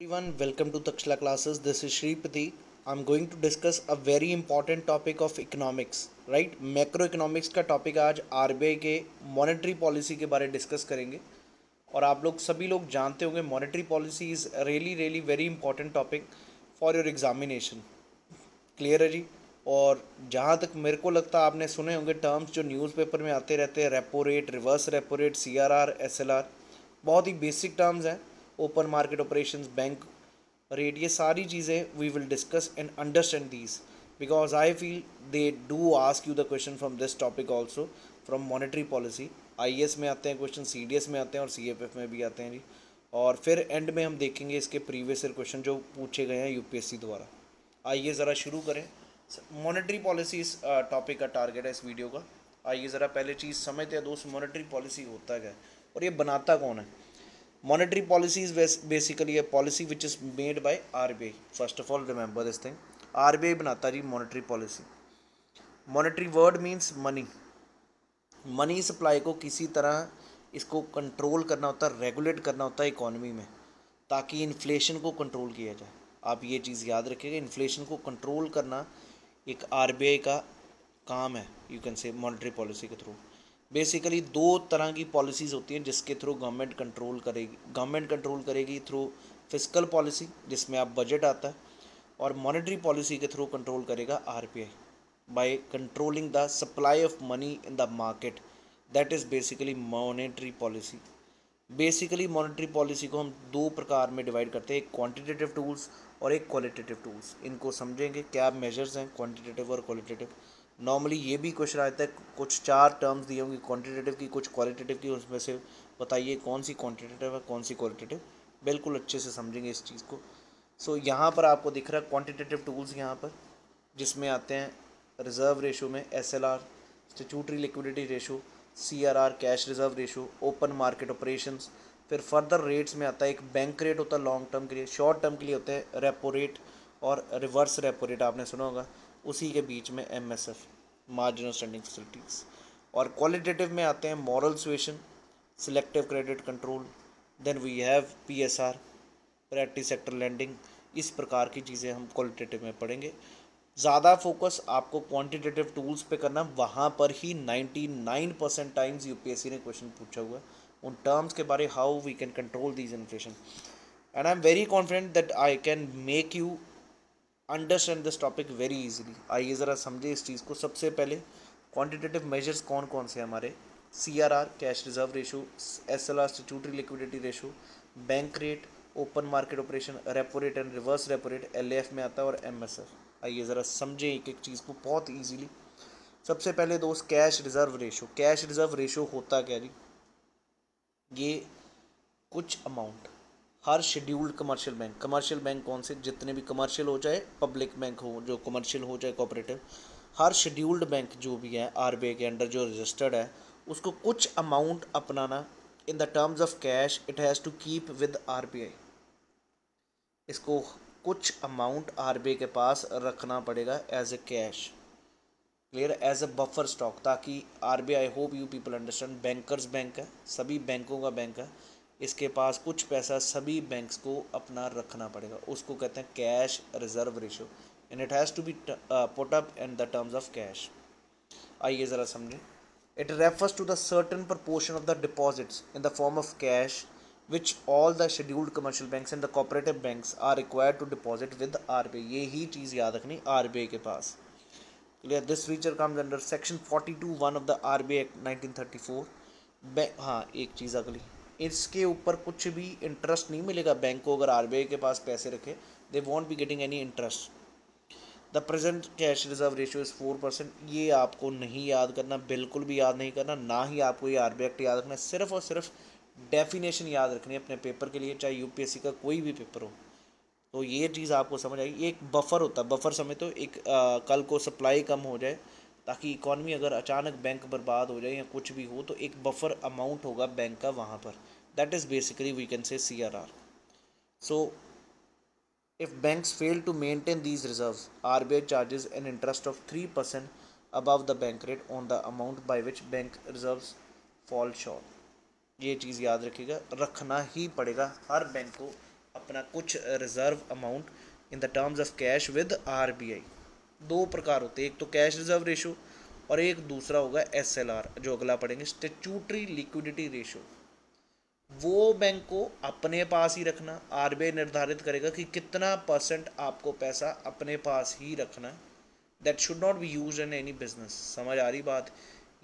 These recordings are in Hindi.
Everyone, welcome to Takshla classes. This is Shri Pratik. I'm going to discuss a very important topic of economics, right? Macro economics का टॉपिक आज आरबीआई के मॉनेटरी पॉलिसी के बारे में डिस्कस करेंगे। और आप लोग सभी लोग जानते होंगे monetary policy is really very important topic for your examination. Clear है जी। और जहाँ तक मेरे को लगता है आपने सुने होंगे टर्म्स जो न्यूज़पेपर में आते रहते हैं, repo rate, reverse repo rate, CRR, SLR, बहुत ही बेसिक टर्म्स हैं। Open market operations, bank rate, ये सारी चीज़ें we will discuss and understand these because I feel they do ask you the question from this topic also from monetary policy. IAS में आते हैं क्वेश्चन, सीडीएस में आते हैं और सीएफएफ में भी आते हैं जी। और फिर एंड में हम देखेंगे इसके प्रीवियस ईयर क्वेश्चन जो पूछे गए हैं यूपीएससी द्वारा। आइए ज़रा शुरू करें। मॉनेटरी पॉलिसी इस टॉपिक का टारगेट है इस वीडियो का। आइए ज़रा पहले चीज़ समझते हैं दोस्त, मॉनेटरी पॉलिसी होता क्या है और ये बनाता कौन है। Monetary policy is basically a policy which is made by RBI. First of all, remember this thing. RBI बनाता है जी monetary policy. Monetary word means money. Money supply को किसी तरह इसको कंट्रोल करना होता है, रेगुलेट करना होता है इकोनॉमी में, ताकि इन्फ्लेशन को कंट्रोल किया जाए। आप ये चीज़ याद रखिएगा, इन्फ्लेशन को कंट्रोल करना एक आरबीआई का काम है, you can say monetary policy के थ्रू। बेसिकली दो तरह की पॉलिसीज़ होती हैं जिसके थ्रू गवर्नमेंट कंट्रोल करेगी। गवर्नमेंट कंट्रोल करेगी थ्रू फिस्कल पॉलिसी जिसमें आप बजट आता है, और मॉनेटरी पॉलिसी के थ्रू कंट्रोल करेगा RBI by controlling the supply of money in the market. That is basically monetary policy. Basically monetary policy को हम दो प्रकार में डिवाइड करते हैं, एक क्वांटिटेटिव टूल्स और एक क्वालिटेटिव टूल्स। इनको समझेंगे क्या मेजर्स हैं क्वांटिटेटिव और क्वालिटेटिव। नॉर्मली ये भी क्वेश्चन आता है, कुछ चार टर्म्स दिए होंगे क्वांटिटेटिव की, कुछ क्वालिटेटिव की, उसमें से बताइए कौन सी क्वांटिटेटिव है कौन सी क्वालिटेटिव। बिल्कुल अच्छे से समझेंगे इस चीज़ को। सो यहाँ पर आपको दिख रहा है क्वांटिटेटिव टूल्स यहाँ पर, जिसमें आते हैं रिजर्व रेशो में SLR, statutory liquidity ratio, CRR, cash reserve ratio, open market operations. फिर फर्दर रेट्स में आता है एक बैंक रेट होता है लॉन्ग टर्म के लिए, शॉर्ट टर्म के लिए होता है रेपो रेट और रिवर्स रेपो रेट, आपने सुना होगा। उसी के बीच में एमएसएफ, मार्जिनल स्टैंडिंग फैसिलिटीज़। और क्वालिटेटिव में आते हैं moral suasion, selective credit control, then we have PSR, priority sector lending. इस प्रकार की चीज़ें हम क्वालिटेटिव में पढ़ेंगे। ज़्यादा फोकस आपको क्वांटिटेटिव टूल्स पे करना, वहाँ पर ही 99% टाइम्स यूपीएससी ने क्वेश्चन पूछा हुआ है उन टर्म्स के बारे, how we can control these inflation. And I am very confident that I can make you understand this topic very easily. आइए ज़रा समझे इस चीज़ को। सबसे पहले क्वांटिटेटिव मेजर्स कौन कौन से हमारे, CRR, cash reserve ratio, SLR, statutory liquidity ratio, bank rate, open market operation, repo rate and reverse repo rate LAF में आता है, और एमएसएफ। आइए ज़रा समझें एक एक चीज़ को बहुत ईजीली। सबसे पहले दोस्त cash reserve ratio. Cash reserve ratio होता क्या जी, ये कुछ अमाउंट हर शेड्यूल्ड कमर्शियल बैंक कौन से, जितने भी कमर्शियल हो चाहे पब्लिक बैंक हो, जो कमर्शियल हो चाहे कोऑपरेटिव, हर शेड्यूल्ड बैंक जो भी है आरबीआई के अंडर जो रजिस्टर्ड है, उसको कुछ अमाउंट अपनाना in the terms of cash it has to keep with RBI. इसको कुछ अमाउंट आरबीआई के पास रखना पड़ेगा as a cash, clear, as a buffer stock, ताकि RBI, I hope you people understand, bankers bank है, सभी बैंकों का बैंक है, इसके पास कुछ पैसा सभी बैंक्स को अपना रखना पड़ेगा, उसको कहते हैं cash reserve ratio, and it has to be put up in the terms of cash. आइए ज़रा समझें। It refers to the certain proportion of the deposits in the form of cash which all the scheduled commercial banks and the cooperative banks are required to deposit with RBI। ये ही चीज़ याद रखनी RBI के पास, clear. This feature comes under section 42(1) of the RBI act 1934। हाँ, एक चीज़ अगली, इसके ऊपर कुछ भी इंटरेस्ट नहीं मिलेगा बैंक को अगर आरबीआई के पास पैसे रखे, they want be getting any interest. The present cash reserve ratio is 4%। ये आपको नहीं याद करना, बिल्कुल भी याद नहीं करना, ना ही आपको ये आरबीआई एक्ट याद रखना है, सिर्फ और सिर्फ डेफिनेशन याद रखनी है अपने पेपर के लिए, चाहे यूपीएससी का कोई भी पेपर हो। तो ये चीज़ आपको समझ आएगी। एक बफर होता है, बफर समय तो एक कल को सप्लाई कम हो जाए, ताकि इकॉनमी अगर अचानक बैंक बर्बाद हो जाए या कुछ भी हो, तो एक बफर अमाउंट होगा बैंक का वहाँ पर, that is basically we can say CRR. So if banks fail to maintain these reserves, RBI charges an interest of 3% above the bank rate on the amount by which bank reserves fall short. ये चीज़ याद रखिएगा, रखना ही पड़ेगा हर बैंक को अपना कुछ reserve amount in the terms of cash with RBI. दो प्रकार होते हैं, एक तो कैश रिजर्व रेशो और एक दूसरा होगा एसएलआर, जो अगला पढ़ेंगे, स्टैट्यूटरी लिक्विडिटी रेशो। वो बैंक को अपने पास ही रखना, आरबीआई निर्धारित करेगा कि कितना परसेंट आपको पैसा अपने पास ही रखना, that should not be use in any business. समझ आ रही बात?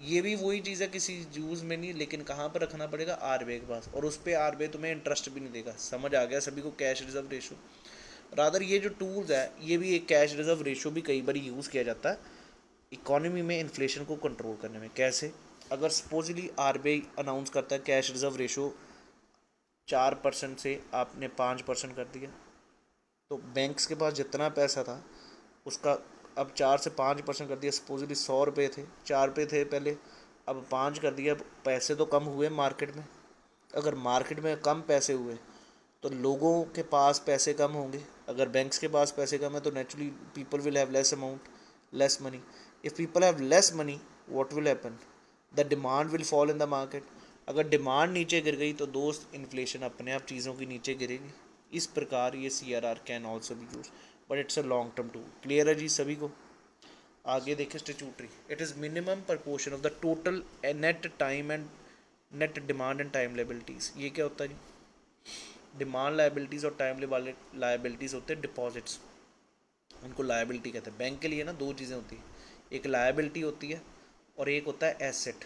ये भी वही चीज़ है, किसी यूज़ में नहीं, लेकिन कहाँ पर रखना पड़ेगा, आरबीआई के पास, और उस पर आरबीआई तुम्हें इंटरेस्ट भी नहीं देगा। समझ आ गया सभी को? Cash reserve ratio. रादर ये जो टूल्स है, ये भी एक कैश रिजर्व रेशो भी कई बार यूज़ किया जाता है इकोनॉमी में इन्फ्लेशन को कंट्रोल करने में। कैसे? अगर सपोजली आरबीआई अनाउंस करता है कैश रिजर्व रेशो 4% से आपने 5% कर दिया, तो बैंक्स के पास जितना पैसा था उसका अब 4 से 5% कर दिया। सपोजली 100 रुपये थे, 4 रुपये थे पहले, अब 5 कर दिया। अब पैसे तो कम हुए मार्केट में, अगर मार्केट में कम पैसे हुए तो लोगों के पास पैसे कम होंगे। अगर बैंक्स के पास पैसे कम है तो naturally people will have less amount, less money. If people have less money, what will happen? The demand will fall in the market. अगर डिमांड नीचे गिर गई तो दोस्त इन्फ्लेशन अपने आप चीज़ों की नीचे गिरेगी। इस प्रकार ये CRR can also be use, but it's a long term tool. Clear है जी सभी को? आगे देखें statutory. It is minimum proportion of the total net time and net demand and time liabilities. ये क्या होता है जी? डिमांड लाइबिलिटीज़ और टाइम लाइबिलिटीज़ होते हैं डिपॉजिट्स, उनको लाइबिलिटी कहते हैं। बैंक के लिए ना दो चीज़ें होती हैं, एक लाइबिलिटी होती है और एक होता है एसेट।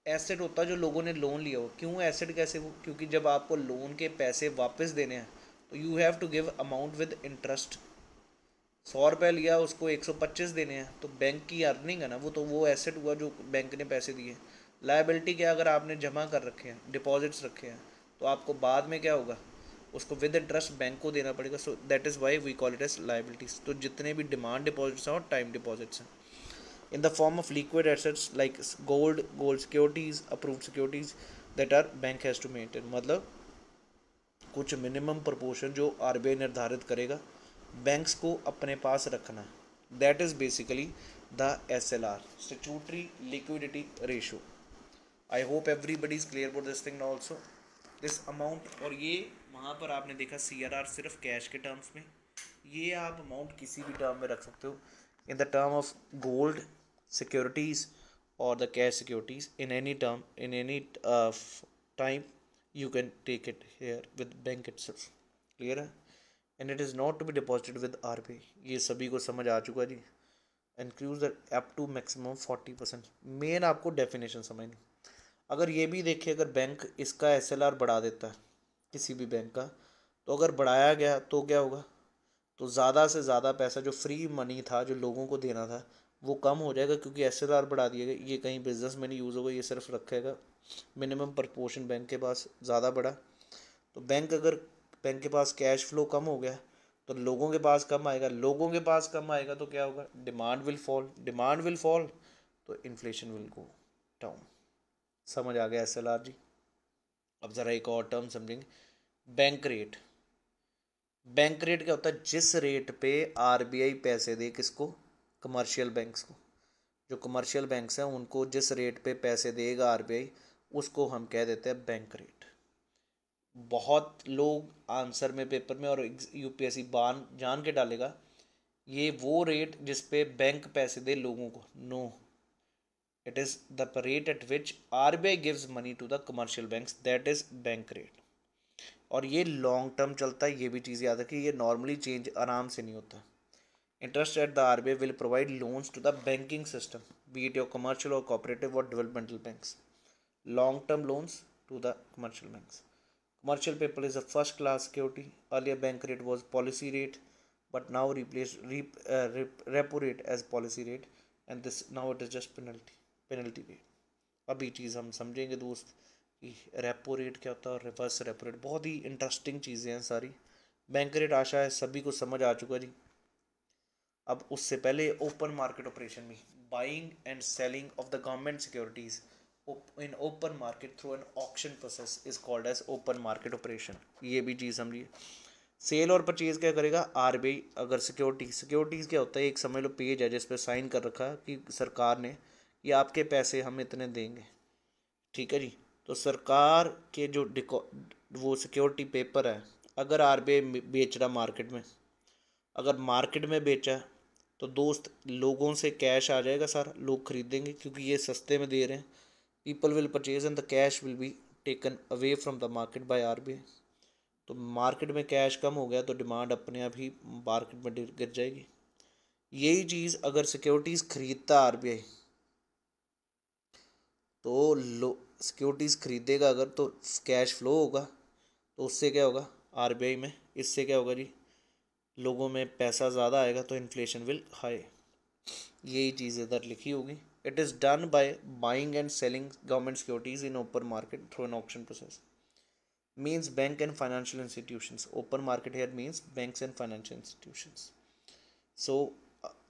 एसेट होता है जो लोगों ने लोन लिया हो। क्यों एसेट? कैसे वो? क्योंकि जब आपको लोन के पैसे वापस देने हैं तो you have to give amount with interest. 100 रुपये लिया, उसको 125 देने हैं, तो बैंक की अर्निंग है ना वो, तो वो एसेट हुआ जो बैंक ने पैसे दिए। लायबिलिटी क्या? अगर आपने जमा कर रखे हैं, डिपॉजिट्स रखे हैं, तो आपको बाद में क्या होगा, उसको विद इंटरेस्ट बैंक को देना पड़ेगा। So that is why we call it as liabilities. तो जितने भी डिमांड डिपॉजिट्स हैं और टाइम डिपॉजिट्स हैं in the form of liquid assets like gold securities, approved securities that are bank has to maintain। मतलब कुछ मिनिमम प्रोपोर्शन जो आरबीआई निर्धारित करेगा बैंक्स को अपने पास रखना है, that is basically the SLR, statutory liquidity ratio. I hope everybody is clear about this thing also, this amount. और ये वहाँ पर आपने देखा CRR सिर्फ कैश के टर्म्स में, ये आप अमाउंट किसी भी टर्म में रख सकते हो, in the term of gold securities or the cash securities, in any term, in any time you can take it here with bank itself। clear है? and it is not to be deposited with RBI। ये सभी को समझ आ चुका जी। increase the up to maximum 40%। Main आपको डेफिनेशन समझनी। अगर ये भी देखिए, अगर बैंक इसका SLR बढ़ा देता है किसी भी बैंक का, तो अगर बढ़ाया गया तो क्या होगा, तो ज़्यादा से ज़्यादा पैसा जो फ्री मनी था जो लोगों को देना था वो कम हो जाएगा, क्योंकि SLR बढ़ा दिया गया। ये कहीं बिजनेस में नहीं यूज़ होगा, ये सिर्फ रखेगा मिनिमम प्रपोर्शन बैंक के पास ज़्यादा बढ़ा। तो बैंक के पास कैश फ्लो कम हो गया तो लोगों के पास कम आएगा, लोगों के पास कम आएगा तो क्या होगा, demand will fall, demand will fall तो इन्फ्लेशन विल गो डाउन। समझ आ गया SLR जी? अब ज़रा एक और टर्म समझेंगे, बैंक रेट। बैंक रेट क्या होता है? जिस रेट पे आरबीआई पैसे दे किसको, कमर्शियल बैंक्स को। जो कमर्शियल बैंक्स हैं उनको जिस रेट पे पैसे देगा आरबीआई, उसको हम कह देते हैं बैंक रेट। बहुत लोग आंसर में पेपर में और यूपीएससी जान के डालेगा ये वो रेट जिस पे बैंक पैसे दे लोगों को। No, it is the rate at which RBI gives money to the commercial banks, that is bank rate. और ये लॉन्ग टर्म चलता है, ये भी चीज़ याद रखिए, ये नॉर्मली चेंज आराम से नहीं होता। Interest at the RBI will provide loans to the banking system, be it your commercial और कोऑपरेटिव और developmental banks. Long term loans to the commercial banks. Commercial paper is a first class security. Earlier bank rate was policy rate, but now replaced repo rate as policy rate, and this now it is just penalty rate। अभी चीज़ हम समझेंगे दोस्त कि रेपो रेट क्या होता है और रिवर्स रेपो रेट। बहुत ही इंटरेस्टिंग चीज़ें हैं सारी। बैंक रेट आशा है सभी को समझ आ चुका जी। अब उससे पहले ओपन मार्केट ऑपरेशन में buying and selling of the government securities in open market through an auction process is called as open market operation। ये भी चीज़ समझिए। सेल और परचेज क्या करेगा आरबीआई। अगर सिक्योरिटीज़ क्या होता है, एक समझ लो पेज है जिस पे साइन कर रखा है कि सरकार ने ये आपके पैसे हम इतने देंगे, ठीक है जी। तो सरकार के जो वो सिक्योरिटी पेपर है अगर आरबीआई बेच रहा मार्केट में, अगर मार्केट में बेचा तो दोस्त लोगों से कैश आ जाएगा सारा, लोग खरीदेंगे क्योंकि ये सस्ते में दे रहे हैं। People will purchase and the cash will be taken away from the market bye RBI. तो मार्केट में कैश कम हो गया तो डिमांड अपने आप ही मार्केट में गिर जाएगी। यही चीज़ अगर सिक्योरिटीज़ खरीदता आरबीआई तो लो सिक्योरिटीज़ खरीदेगा अगर तो कैश फ्लो होगा, तो उससे क्या होगा आरबीआई में, इससे क्या होगा जी, लोगों में पैसा ज़्यादा आएगा तो इन्फ्लेशन विल हाई। यही चीज़ इधर लिखी होगी। It is done by buying and selling government securities in open market through an auction process. Means bank and financial institutions. Open market here means banks and financial institutions. So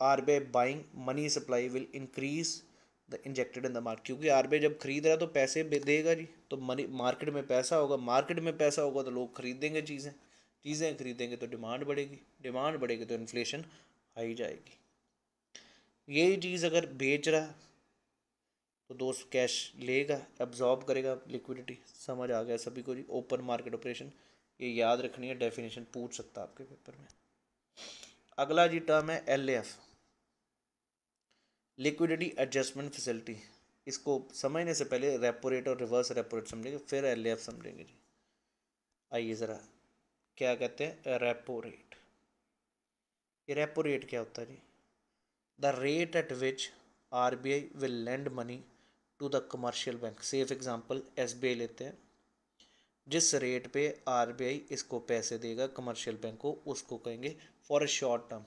RBI buying money supply will increase the injected in the market. क्योंकि आरबीआई जब खरीद रहा है तो पैसे देगा जी, तो मनी मार्केट में पैसा होगा, मार्केट में पैसा होगा तो लोग खरीदेंगे चीज़ें, चीज़ें खरीदेंगे तो डिमांड बढ़ेगी, डिमांड बढ़ेगी तो इन्फ्लेशन हाई जाएगी। यही चीज़ अगर बेच रहा तो दोस्त कैश लेगा, एब्जॉर्ब करेगा लिक्विडिटी। समझ आ गया सभी को जी, ओपन मार्केट ऑपरेशन, ये याद रखनी है, डेफिनेशन पूछ सकता है आपके पेपर में। अगला जी टर्म है एलएएफ, लिक्विडिटी एडजस्टमेंट फैसिलिटी। इसको समझने से पहले रेपो रेट और रिवर्स रेपो रेट समझेंगे, फिर एलएएफ समझेंगे जी। आइए ज़रा, क्या कहते हैं रेपो रेट। ये रेपो रेट क्या होता है जी? The rate at which RBI will lend money to the commercial bank. सेफ एग्जांपल एसबीआई लेते हैं, जिस रेट पे आरबीआई इसको पैसे देगा कमर्शियल बैंक को, उसको कहेंगे फॉर ए शॉर्ट टर्म,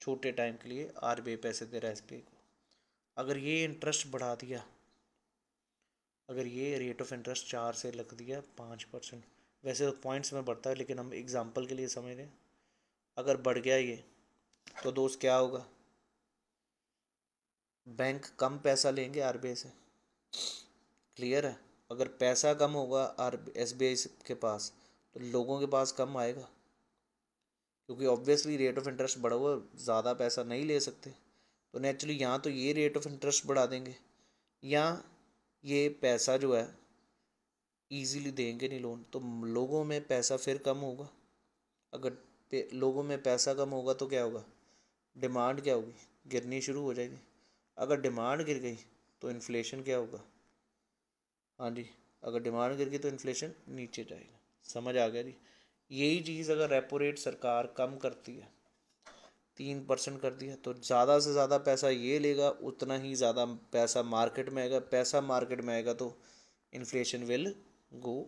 छोटे टाइम के लिए आरबीआई पैसे दे रहा है एसबीआई को। अगर ये इंटरेस्ट बढ़ा दिया, अगर ये रेट ऑफ इंटरेस्ट 4 से लग दिया 5%, वैसे तो पॉइंट्स में बढ़ता है लेकिन हम एग्जांपल के लिए समझ रहे हैं, अगर बढ़ गया ये तो दोस्त क्या होगा, बैंक कम पैसा लेंगे आरबीआई से। क्लियर है? अगर पैसा कम होगा आर एसबीआई के पास तो लोगों के पास कम आएगा, क्योंकि ऑब्वियसली रेट ऑफ इंटरेस्ट बढ़ा हुआ, ज़्यादा पैसा नहीं ले सकते, तो नेचुरली यहाँ तो ये रेट ऑफ इंटरेस्ट बढ़ा देंगे, या ये पैसा जो है ईजीली देंगे नहीं लोन, तो लोगों में पैसा फिर कम होगा। अगर लोगों में पैसा कम होगा तो क्या होगा, डिमांड क्या होगी, गिरनी शुरू हो जाएगी। अगर डिमांड गिर गई तो इन्फ्लेशन क्या होगा, हाँ जी, अगर डिमांड गिर गई तो इन्फ्लेशन नीचे जाएगा। समझ आ गया जी? यही चीज़ अगर रेपो रेट सरकार कम करती है, 3% कर दिया, तो ज़्यादा से ज़्यादा पैसा ये लेगा, उतना ही ज़्यादा पैसा मार्केट में आएगा, पैसा मार्केट में आएगा तो inflation will go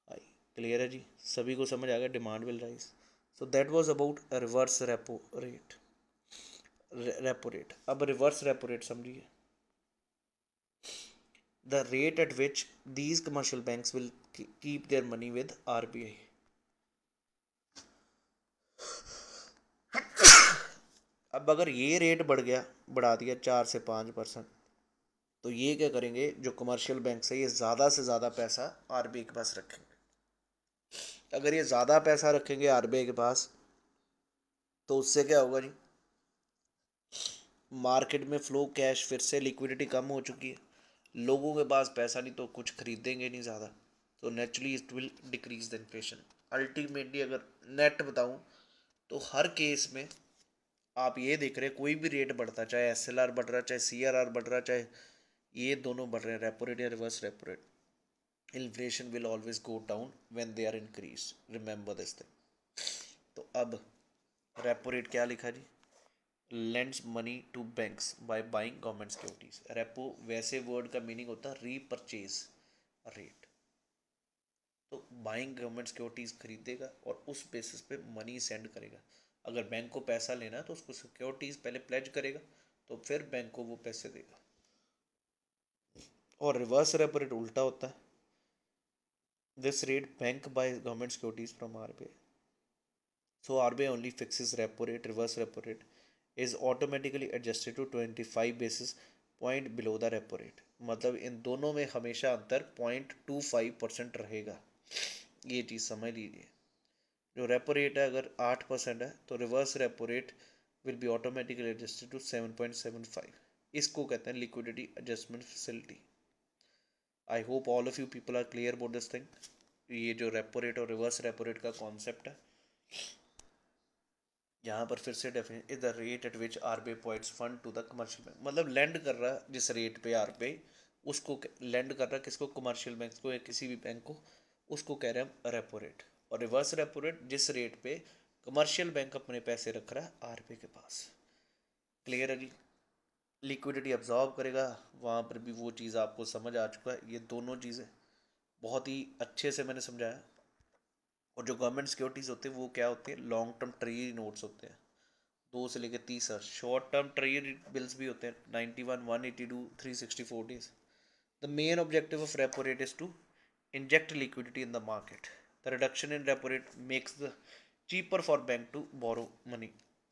high. Clear है जी? सभी को समझ आ गया, demand will rise. So that was about reverse repo rate. Repo rate, अब रिवर्स रेपो रेट समझिए। The rate at which these commercial banks will keep their money with RBI. अब अगर ये रेट बढ़ गया, बढ़ा दिया 4 से 5%, तो ये क्या करेंगे, जो कमर्शियल बैंक है ये ज़्यादा से ज़्यादा पैसा आरबीआई के पास रखेंगे। अगर ये ज़्यादा पैसा रखेंगे आरबीआई के पास तो उससे क्या होगा जी, मार्केट में फ्लो कैश, फिर से लिक्विडिटी कम हो चुकी है, लोगों के पास पैसा नहीं तो कुछ खरीदेंगे नहीं ज़्यादा, तो naturally it will decrease the inflation. Ultimately अगर नेट बताऊं तो हर केस में आप ये देख रहे हैं, कोई भी रेट बढ़ता, चाहे एसएलआर बढ़ रहा, चाहे सीआरआर बढ़ रहा, चाहे ये दोनों बढ़ रहे हैं, रेपो रेट या reverse repo rate, inflation will always go down when they are increase, remember this thing. तो अब रेपो रेट क्या लिखा जी, lends money to banks by buying government securities। Repo वैसे वर्ड का मीनिंग होता है रीपरचेज रेट, तो बाइंग गवर्नमेंट सिक्योरिटीज खरीदेगा और उस बेसिस पे मनी सेंड करेगा। अगर बैंक को पैसा लेना है तो उसको सिक्योरिटीज पहले प्लेज करेगा, तो फिर बैंक को वो पैसे देगा। और रिवर्स रेपो रेट उल्टा होता है, this rate bank by government securities from RBI. So RBI only fixes repo rate, reverse repo rate is automatically adjusted to 25 basis point below the repo rate। मतलब इन दोनों में हमेशा अंतर 0.25% रहेगा, ये चीज़ समझ लीजिए। जो रेपो रेट है अगर 8% है तो reverse repo rate will be automatically adjusted to 7.75। इसको कहते हैं liquidity adjustment facility. I hope all of you people are clear about this thing. ये जो रेपो रेट और रिवर्स रेपो रेट का कॉन्सेप्ट है, यहाँ पर फिर से definite is the rate at which RBI provides fund to the commercial bank, मतलब लेंड कर रहा है जिस रेट पे आरबीआई उसको लेंड कर रहा है किसको, कमर्शियल बैंक को या किसी भी बैंक को, उसको कह रहे हैं रेपो रेट। और रिवर्स रेपो रेट जिस रेट पे कमर्शियल बैंक अपने पैसे रख रहा है आरबीआई के पास। क्लियर है जी। लिक्विडिटी अब्जॉर्ब करेगा, वहाँ पर भी वो चीज़ आपको समझ आ चुका है। ये दोनों चीज़ें बहुत ही अच्छे से मैंने समझाया। और जो गवर्नमेंट सिक्योरिटीज़ होते हैं वो क्या होते हैं, लॉन्ग टर्म ट्रेजरी नोट्स होते हैं, 2 से लेकर 30 साल। शॉर्ट टर्म ट्रेजरी बिल्स भी होते हैं 91, 182, 364 days। The main objective of repo rate is to inject liquidity in the market. The reduction in repo rate makes the cheaper for bank to borrow money,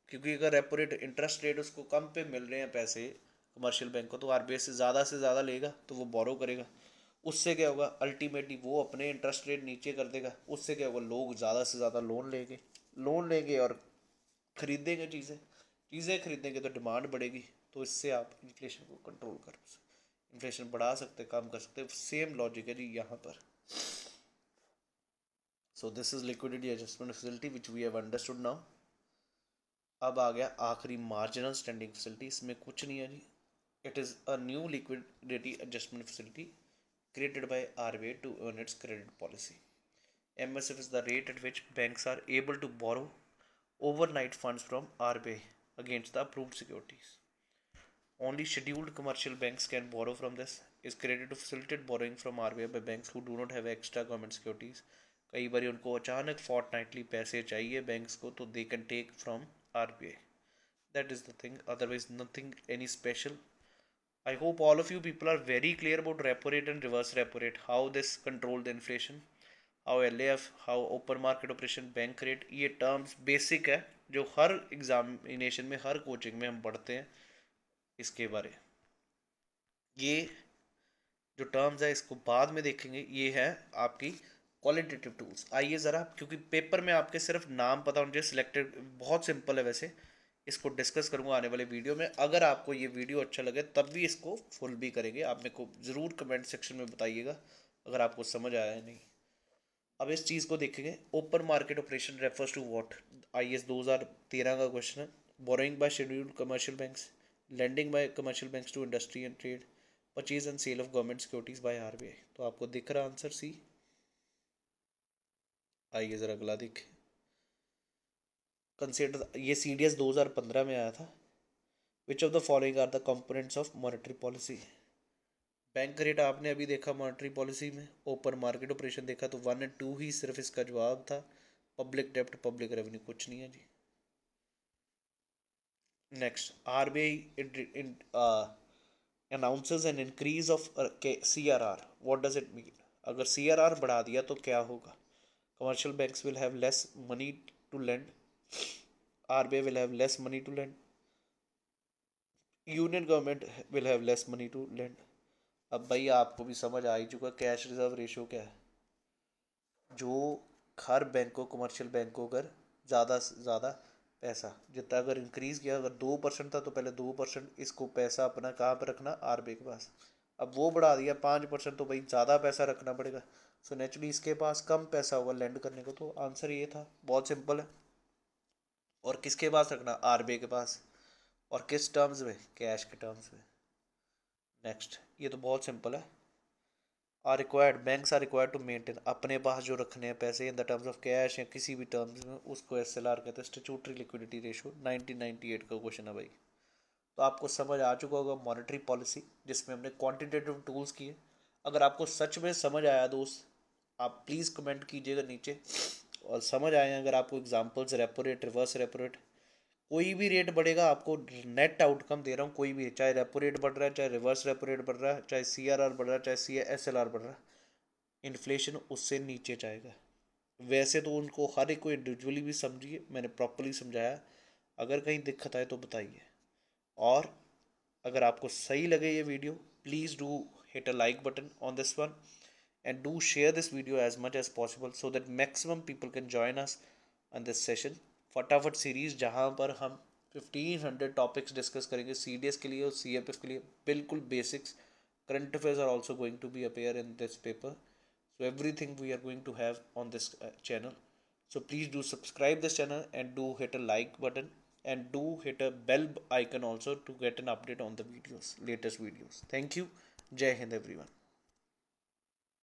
क्योंकि अगर रेपो रेट इंटरेस्ट रेट उसको कम पे मिल रहे हैं पैसे कमर्शियल बैंक को, तो आरबीआई से ज़्यादा लेगा तो वो बोरो करेगा। उससे क्या होगा, अल्टीमेटली वो अपने इंटरेस्ट रेट नीचे कर देगा। उससे क्या होगा, लोग ज़्यादा से ज़्यादा लोन लेंगे और खरीदेंगे चीज़ें। चीज़ें खरीदेंगे तो डिमांड बढ़ेगी, तो इससे आप इन्फ्लेशन को कंट्रोल कर सकते, इन्फ्लेशन बढ़ा सकते, कम कर सकते। सेम लॉजिक है जी यहाँ पर। So this is liquidity adjustment facility which we have understood now. अब आ गया आखिरी मार्जिनल स्टैंडिंग फैसिलिटी। इसमें कुछ नहीं है जी, it is a new liquidity adjustment facility created by RBI to earn its credit policy. MSF is the rate at which banks are able to borrow overnight funds from RBI against the approved securities. Only scheduled commercial banks can borrow from this. Is created to facilitate borrowing from RBI by banks who do not have extra government securities. कई बार उनको अचानक fortnightly पैसे चाहिए बैंक्स को, तो they can take from RBI. That is the thing. Otherwise, nothing any special. I hope all of you people are very clear about repo rate and reverse repo rate, how this control the inflation, how LAF, how open market operation, bank rate, ये टर्म्स बेसिक है जो हर एग्जामिनेशन में, हर कोचिंग में हम पढ़ते हैं इसके बारे। ये जो टर्म्स है इसको बाद में देखेंगे। ये है आपकी क्वालिटेटिव टूल्स। आइए ज़रा, क्योंकि पेपर में आपके सिर्फ नाम पता होना चाहिए, सिलेक्टेड, बहुत सिंपल है वैसे। इसको डिस्कस करूंगा आने वाले वीडियो में। अगर आपको ये वीडियो अच्छा लगे तब भी इसको फुल भी करेंगे। आप मेरे को ज़रूर कमेंट सेक्शन में बताइएगा अगर आपको समझ आया है नहीं। अब इस चीज़ को देखेंगे, open market operation refers to what. IAS 2013 का क्वेश्चन है। Borrowing by scheduled commercial banks, lending by commercial banks to industry and trade, purchase and sale of government securities by RBI. तो आपको दिख रहा आंसर सी। आइए ज़रा अगला देखें। कंसिडर, ये CDS 2015 में आया था। Which of the following are the components of monetary policy. Bank rate आपने अभी देखा मॉनेटरी पॉलिसी में, ओपन मार्केट ऑपरेशन देखा, तो 1 और 2 ही सिर्फ इसका जवाब था। पब्लिक डेप्ट, पब्लिक रेवेन्यू कुछ नहीं है जी। Next, RBI announces an increase of CRR, what does it mean. अगर CRR बढ़ा दिया तो क्या होगा, commercial banks will have less money to lend, RBI will have less money to lend, union government will have less money to lend. अब भाई आपको भी समझ आ ही चुका कैश रिजर्व रेशियो क्या है। जो हर बैंक को, कमर्शियल बैंक को अगर ज़्यादा से ज़्यादा पैसा जितना अगर इंक्रीज़ किया, अगर 2% था तो पहले 2% इसको पैसा अपना कहाँ पर रखना, RBI के पास। अब वो बढ़ा दिया 5%, तो भाई ज़्यादा पैसा रखना पड़ेगा। सो नेचुरली इसके पास कम पैसा होगा लेंड करने को। तो आंसर ये था, बहुत सिंपल है। और किसके पास रखना, RBI के पास। और किस टर्म्स में, कैश के टर्म्स में। नेक्स्ट, ये तो बहुत सिंपल है। Are required, banks are required to maintain, अपने पास जो रखने हैं पैसे in the terms of cash या किसी भी टर्म्स में, उसको SLR कहते हैं, स्टैट्यूटरी लिक्विडिटी रेशियो। 1998 का क्वेश्चन है भाई। तो आपको समझ आ चुका होगा मॉनेटरी पॉलिसी, जिसमें हमने क्वांटिटेटिव टूल्स किए। अगर आपको सच में समझ आया दोस्त, आप प्लीज़ कमेंट कीजिएगा नीचे। और समझ आए अगर आपको examples, repo rate, reverse repo rate, कोई भी रेट बढ़ेगा आपको नेट आउटकम दे रहा हूँ, कोई भी, चाहे रेपो रेट बढ़ रहा है, चाहे रिवर्स रेपो रेट बढ़ रहा है, चाहे CRR बढ़ रहा है, चाहे SLR बढ़ रहा है, इन्फ्लेशन उससे नीचे जाएगा। वैसे तो उनको हर एक को इंडिविजुअली भी समझिए, मैंने प्रॉपरली समझाया। अगर कहीं दिक्कत आए तो बताइए। और अगर आपको सही लगे ये video, please do hit a like button on this one and do share this video as much as possible so that maximum people can join us on this session फटाफट सीरीज़, जहाँ पर हम 1500 टॉपिक्स डिस्कस करेंगे CDS के लिए और CFF के लिए, बिल्कुल basics. Current affairs are also going to be appear in this paper. So everything we are going to have on this channel. So please do subscribe this channel and do hit a like button and do hit a bell icon also to get an update on the videos, latest videos. Thank you. Jai Hind everyone.